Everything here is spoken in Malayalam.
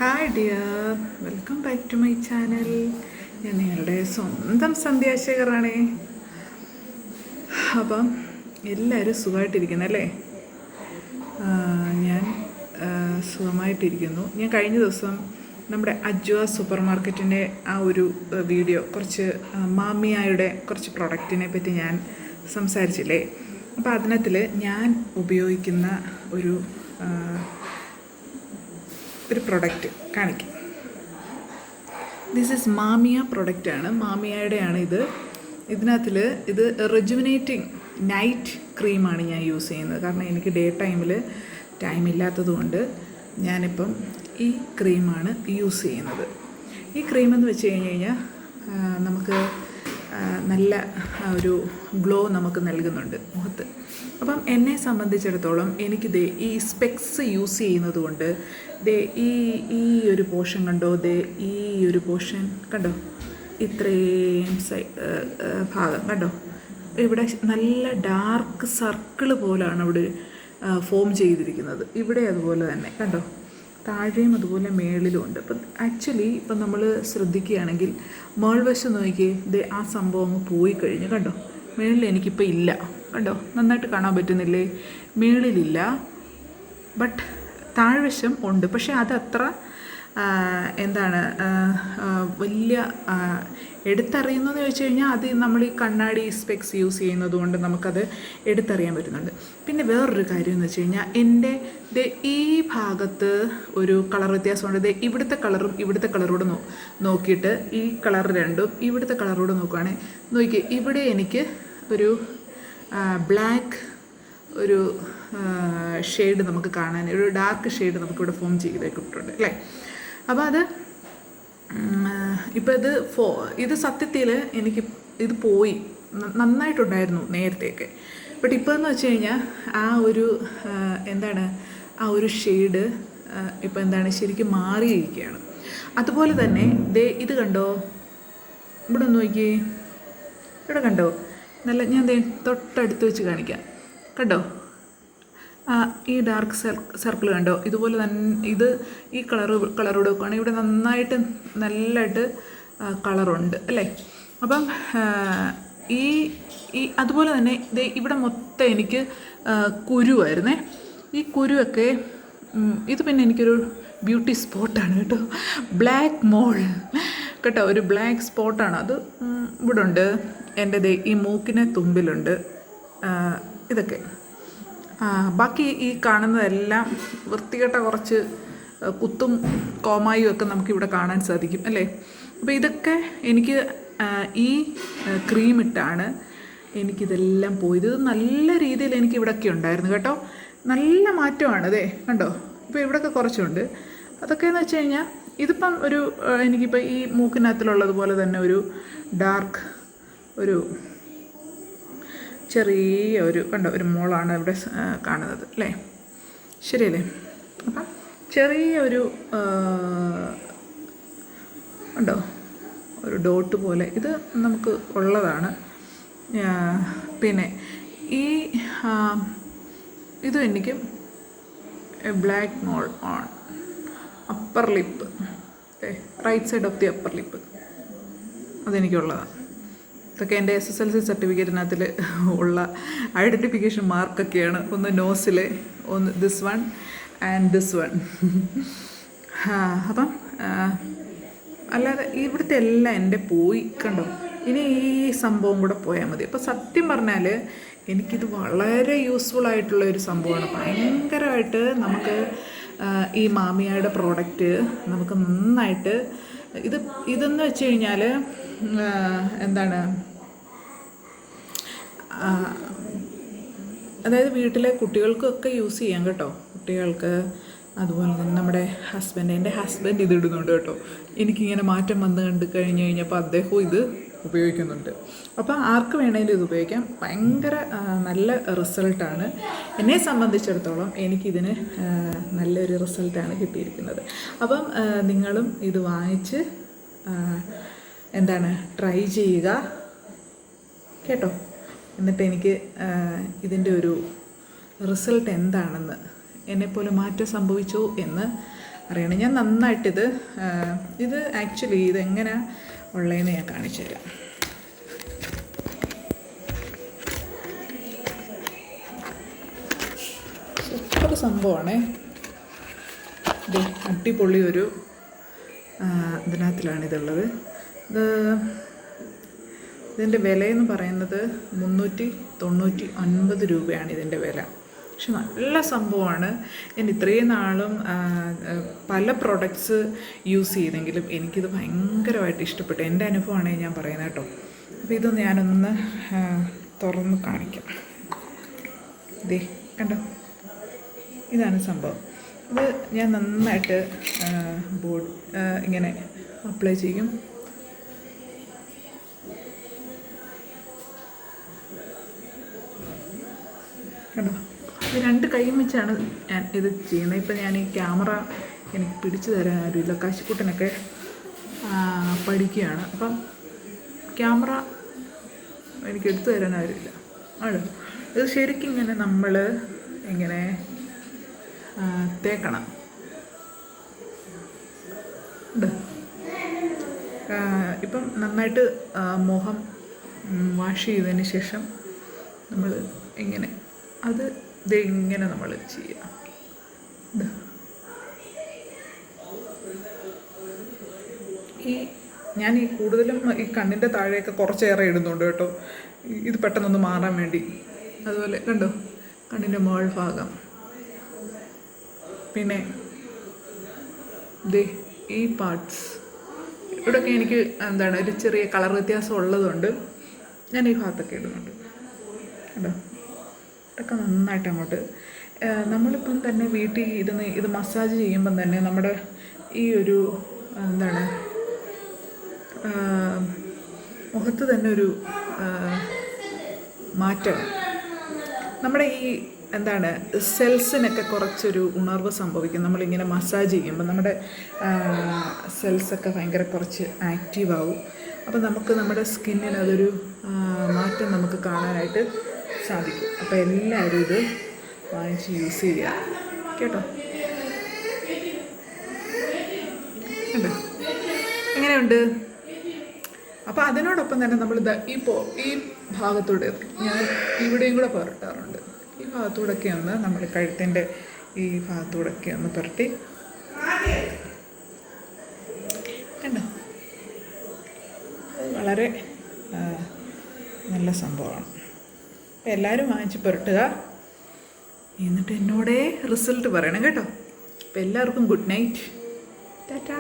Hi dear, welcome back to my channel. ഞാൻ നിങ്ങളുടെ സ്വന്തം സന്ധ്യാശേഖറാണേ. അപ്പം എല്ലാവരും സുഖമായിട്ടിരിക്കുന്നല്ലേ? ഞാൻ സുഖമായിട്ടിരിക്കുന്നു. ഞാൻ കഴിഞ്ഞ ദിവസം നമ്മുടെ അജ്വ സൂപ്പർ മാർക്കറ്റിൻ്റെ ആ ഒരു വീഡിയോ, കുറച്ച് മാമിയായുടെ കുറച്ച് പ്രൊഡക്റ്റിനെ പറ്റി ഞാൻ സംസാരിച്ചില്ലേ. അപ്പോൾ അതിനകത്തിൽ ഞാൻ ഉപയോഗിക്കുന്ന ഒരു പ്രൊഡക്റ്റ് കാണിക്കും. ദിസ് ഈസ് മാമിയ പ്രൊഡക്റ്റാണ്, മാമിയയുടെയാണ് ഇത്. ഇതിനകത്തിൽ ഇത് റെജുവിനേറ്റിംഗ് നൈറ്റ് ക്രീമാണ് ഞാൻ യൂസ് ചെയ്യുന്നത്. കാരണം എനിക്ക് ഡേ ടൈമിൽ ടൈമില്ലാത്തതുകൊണ്ട് ഞാനിപ്പം ഈ ക്രീമാണ് യൂസ് ചെയ്യുന്നത്. ഈ ക്രീമെന്ന് വെച്ച് കഴിഞ്ഞാൽ നമുക്ക് നല്ല ഒരു ഗ്ലോ നമുക്ക് നൽകുന്നുണ്ട് മുഖത്ത്. അപ്പം എന്നെ സംബന്ധിച്ചിടത്തോളം എനിക്കിത് ഈ സ്പെക്സ് യൂസ് ചെയ്യുന്നത് കൊണ്ട് ഈ ഒരു പോർഷൻ കണ്ടോ, ഈ ഒരു പോർഷൻ കണ്ടോ, ഇത്രയും ഭാഗം കണ്ടോ, ഇവിടെ നല്ല ഡാർക്ക് സർക്കിൾ പോലാണ് ഇവിടെ ഫോം ചെയ്തിരിക്കുന്നത്. ഇവിടെ അതുപോലെ തന്നെ കണ്ടോ, താഴെയും അതുപോലെ മേളിലും ഉണ്ട്. അപ്പം ആക്ച്വലി ഇപ്പം നമ്മൾ ശ്രദ്ധിക്കുകയാണെങ്കിൽ മേൾവശം നോക്കിയേ, ആ സംഭവം അങ്ങ് പോയി കഴിഞ്ഞു കണ്ടോ. മേളിൽ എനിക്കിപ്പോൾ ഇല്ല കണ്ടോ, നന്നായിട്ട് കാണാൻ പറ്റുന്നില്ലേ? മേളിലില്ല, ബട്ട് താഴ്വശം ഉണ്ട്. പക്ഷേ അതത്ര എന്താണ് വലിയ എടുത്തറിയുന്നതെന്ന് ചോദിച്ചു കഴിഞ്ഞാൽ അത് നമ്മൾ ഈ കണ്ണാടി സ്പെക്സ് യൂസ് ചെയ്യുന്നത് കൊണ്ട് നമുക്കത് എടുത്തറിയാൻ പറ്റുന്നുണ്ട്. പിന്നെ വേറൊരു കാര്യം എന്ന് വെച്ച് കഴിഞ്ഞാൽ എൻ്റെ ഈ ഭാഗത്ത് ഒരു കളർ വ്യത്യാസമുണ്ട്. ഇവിടുത്തെ കളറും ഇവിടുത്തെ കളറോട് നോക്കിയിട്ട് ഈ കളർ രണ്ടും ഇവിടുത്തെ കളറോട് നോക്കുകയാണെങ്കിൽ നോക്കി, ഇവിടെ എനിക്ക് ഒരു ബ്ലാക്ക് ഒരു ഷെയ്ഡ് നമുക്ക് കാണാൻ, ഒരു ഡാർക്ക് ഷെയ്ഡ് നമുക്കിവിടെ ഫോം ചെയ്തിട്ടുണ്ട് അല്ലേ. അപ്പോൾ അത് ഇപ്പോൾ ഇത് സത്യത്തിൽ എനിക്ക് ഇത് പോയി നന്നായിട്ടുണ്ടായിരുന്നു നേരത്തെയൊക്കെ. ബട്ട് ഇപ്പോൾ എന്ന് വെച്ച് കഴിഞ്ഞാൽ ആ ഒരു എന്താണ് ആ ഒരു ഷെയ്ഡ് ഇപ്പോൾ എന്താണ് ശരിക്കും മാറിയിരിക്കുകയാണ്. അതുപോലെ തന്നെ ഇത് കണ്ടോ, ഇവിടെ നോക്കിയേ, ഇവിടെ കണ്ടോ, നല്ല ഞാൻ തൊട്ടടുത്ത് വെച്ച് കാണിക്കാം കണ്ടോ, ഈ ഡാർക്ക് സർക്കിൾ കണ്ടോ. ഇതുപോലെ തന്നെ ഇത് ഈ കളറോട് വെക്കുകയാണെങ്കിൽ ഇവിടെ നല്ലതായിട്ട് കളറുണ്ട് അല്ലേ. അപ്പം ഈ അതുപോലെ തന്നെ ഇവിടെ മൊത്തം എനിക്ക് കുരുവായിരുന്നേ. ഈ കുരുവൊക്കെ ഇത് പിന്നെ എനിക്കൊരു ബ്യൂട്ടി സ്പോട്ടാണ് കേട്ടോ, ബ്ലാക്ക് മോൾ കേട്ടോ, ഒരു ബ്ലാക്ക് സ്പോട്ടാണ് അത്. ഇവിടെ ഉണ്ട് എൻ്റെ ഈ മൂക്കിന് തുമ്പിലുണ്ട് ഇതൊക്കെ. ബാക്കി ഈ കാണുന്നതെല്ലാം വൃത്തികെട്ട കുറച്ച് കുത്തും കോമായും ഒക്കെ നമുക്കിവിടെ കാണാൻ സാധിക്കും അല്ലേ. അപ്പോൾ ഇതൊക്കെ എനിക്ക് ഈ ക്രീം ഇട്ടാണ് എനിക്കിതെല്ലാം പോയത്. ഇത് നല്ല രീതിയിൽ എനിക്ക് ഇവിടെയൊക്കെ ഉണ്ടായിരുന്നു കേട്ടോ, നല്ല മാറ്റമാണ്. കണ്ടോ, ഇപ്പോൾ ഇവിടെയൊക്കെ കുറച്ചുണ്ട്. അതൊക്കെയെന്ന് വെച്ച് കഴിഞ്ഞാൽ ഇതിപ്പം എനിക്കിപ്പോൾ ഈ മൂക്കിനകത്തിലുള്ളതുപോലെ തന്നെ ഒരു ഡാർക്ക് ഒരു ചെറിയ കണ്ടോ ഒരു മോളാണ് ഇവിടെ കാണുന്നത് അല്ലേ, ശരിയല്ലേ. അപ്പം ചെറിയ ഉണ്ടോ ഒരു ഡോട്ട് പോലെ ഇത് നമുക്ക് ഉള്ളതാണ്. പിന്നെ ഇതും എനിക്ക് black mole on upper lip, right side of the upper lip, അതെനിക്കുള്ളതാണ്. ഇതൊക്കെ എൻ്റെ SSLC സർട്ടിഫിക്കറ്റിനകത്തിൽ ഉള്ള ഐഡൻറ്റിഫിക്കേഷൻ മാർക്കൊക്കെയാണ്. ഒന്ന് നോസിൽ, ഒന്ന് this one and this one. അപ്പം അല്ലാതെ ഇവിടുത്തെ എല്ലാം എൻ്റെ പോയി കണ്ടോ. ഇനി ഈ സംഭവം കൂടെ പോയാൽ മതി. അപ്പോൾ സത്യം പറഞ്ഞാൽ എനിക്കിത് വളരെ യൂസ്ഫുൾ ആയിട്ടുള്ള ഒരു സംഭവമാണ്. ഭയങ്കരമായിട്ട് നമുക്ക് ഈ മാമിയയുടെ പ്രോഡക്റ്റ് നമുക്ക് നന്നായിട്ട് ഇതെന്ന് വെച്ച് കഴിഞ്ഞാൽ എന്താണ്, അതായത് വീട്ടിലെ കുട്ടികൾക്കൊക്കെ യൂസ് ചെയ്യാം കേട്ടോ, കുട്ടികൾക്ക്. അതുപോലെ തന്നെ നമ്മുടെ എൻ്റെ ഹസ്ബൻഡ് ഇത് ഇടുന്നുണ്ട് കേട്ടോ. എനിക്കിങ്ങനെ മാറ്റം കണ്ടു കഴിഞ്ഞപ്പോൾ അദ്ദേഹവും ഇത് ഉപയോഗിക്കുന്നുണ്ട്. അപ്പോൾ ആർക്ക് വേണമെങ്കിലും ഇത് ഉപയോഗിക്കാം. ഭയങ്കര നല്ല റിസൾട്ടാണ്. എന്നെ സംബന്ധിച്ചിടത്തോളം എനിക്കിതിന് നല്ലൊരു റിസൾട്ടാണ് കിട്ടിയിരിക്കുന്നത്. അപ്പം നിങ്ങളും ഇത് വാങ്ങിച്ച് ട്രൈ ചെയ്യുക കേട്ടോ. എന്നിട്ട് എനിക്ക് ഇതിൻ്റെ ഒരു റിസൾട്ട് എന്താണെന്ന്, എന്നെപ്പോലെ മാറ്റം സംഭവിച്ചോ എന്ന് അറിയണം. ഞാൻ നന്നായിട്ടിത് ഇത് ആക്ച്വലി ഇതെങ്ങനെ ഉള്ളതെന്ന് ഞാൻ കാണിച്ചു തരാം. സൂപ്പർ സംഭവമാണേ ഇത്. അടിപൊളി ഒരു ഇതിനകത്തിലാണ് ഇതുള്ളത്. ഇതിൻ്റെ വിലയെന്ന് പറയുന്നത് 399 രൂപയാണ് ഇതിൻ്റെ വില. പക്ഷെ നല്ല സംഭവമാണ്. ഞാൻ ഇത്രയും നാളും പല പ്രൊഡക്ട്സ് യൂസ് ചെയ്തെങ്കിലും എനിക്കിത് ഭയങ്കരമായിട്ട് ഇഷ്ടപ്പെട്ടു. എൻ്റെ അനുഭവമാണ് ഞാൻ പറയുന്നത് കേട്ടോ. അപ്പോൾ ഇതൊന്ന് ഞാനൊന്ന് തുറന്ന് കാണിക്കാം. ഇതേ കണ്ടോ, ഇതാണ് സംഭവം. ഇത് ഞാൻ നന്നായിട്ട് ഇങ്ങനെ അപ്ലൈ ചെയ്യും. കണ്ടോ, ഇത് 2 കൈയും വെച്ചാണ് ഞാൻ ഇത് ചെയ്യുന്നത്. ഇപ്പം ഞാൻ ഈ ക്യാമറ എനിക്ക് പിടിച്ചു തരാൻ ആരുമില്ല. കാശിക്കുട്ടനൊക്കെ പഠിക്കുകയാണ്. അപ്പം ക്യാമറ എനിക്ക് എടുത്തു തരാൻ ആരുമില്ല. ആണോ, ഇത് ശരിക്കും ഇങ്ങനെ നമ്മൾ ഇങ്ങനെ തേക്കണം. ഇപ്പം നന്നായിട്ട് മുഖം വാഷ് ചെയ്തതിന് ശേഷം നമ്മൾ ഇങ്ങനെ ഇത് ഇങ്ങനെ നമ്മൾ ചെയ്യുക. ഞാൻ ഈ കൂടുതലും ഈ കണ്ണിൻ്റെ താഴെയൊക്കെ കുറച്ചേറെ ഇടുന്നുണ്ട് കേട്ടോ, ഇത് പെട്ടെന്നൊന്ന് മാറാൻ വേണ്ടി. അതുപോലെ കണ്ടോ, കണ്ണിൻ്റെ മുകൾ ഭാഗം, പിന്നെ ഈ പാർട്സ് ഇവിടെയൊക്കെ എനിക്ക് ഒരു ചെറിയ കളർ വ്യത്യാസം ഉള്ളതുകൊണ്ട് ഞാൻ ഈ ഭാഗത്തൊക്കെ ഇടുന്നുണ്ട് കേട്ടോ. ഇതൊക്കെ നന്നായിട്ട് അങ്ങോട്ട് നമ്മളിപ്പം തന്നെ വീട്ടിൽ ഇരുന്ന് ഇത് മസാജ് ചെയ്യുമ്പം തന്നെ നമ്മുടെ ഈ ഒരു മുഖത്ത് തന്നെ ഒരു മാറ്റം, നമ്മുടെ ഈ സെൽസിനൊക്കെ കുറച്ചൊരു ഉണർവ് സംഭവിക്കും. നമ്മളിങ്ങനെ മസാജ് ചെയ്യുമ്പോൾ നമ്മുടെ സെൽസൊക്കെ ഭയങ്കര കുറച്ച് ആക്റ്റീവാകും. അപ്പോൾ നമുക്ക് നമ്മുടെ സ്കിന്നിന് അതൊരു മാറ്റം നമുക്ക് കാണാനായിട്ട് സാധിക്കും. അപ്പോൾ എല്ലാവരും ഇത് വാങ്ങിച്ച് യൂസ് ചെയ്യുക കേട്ടോ. കണ്ടോ എങ്ങനെയുണ്ട്? അപ്പോൾ അതിനോടൊപ്പം തന്നെ നമ്മൾ ഈ ഭാഗത്തൂടെ ഞാൻ ഇവിടെയും കൂടെ പുരട്ടാറുണ്ട്. ഈ ഭാഗത്തൂടെയൊക്കെ ഒന്ന് നമ്മൾ കഴുത്തിൻ്റെ ഈ ഭാഗത്തൂടെയൊക്കെ ഒന്ന് പുരട്ടി കണ്ടോ, വളരെ നല്ല സംഭവമാണ്. അപ്പോൾ എല്ലാവരും വാങ്ങിച്ച് പുരട്ടുക, എന്നിട്ട് എന്നോടേ റിസൾട്ട് പറയണം കേട്ടോ. അപ്പോൾ എല്ലാവർക്കും ഗുഡ് നൈറ്റ്, ടാറ്റാ.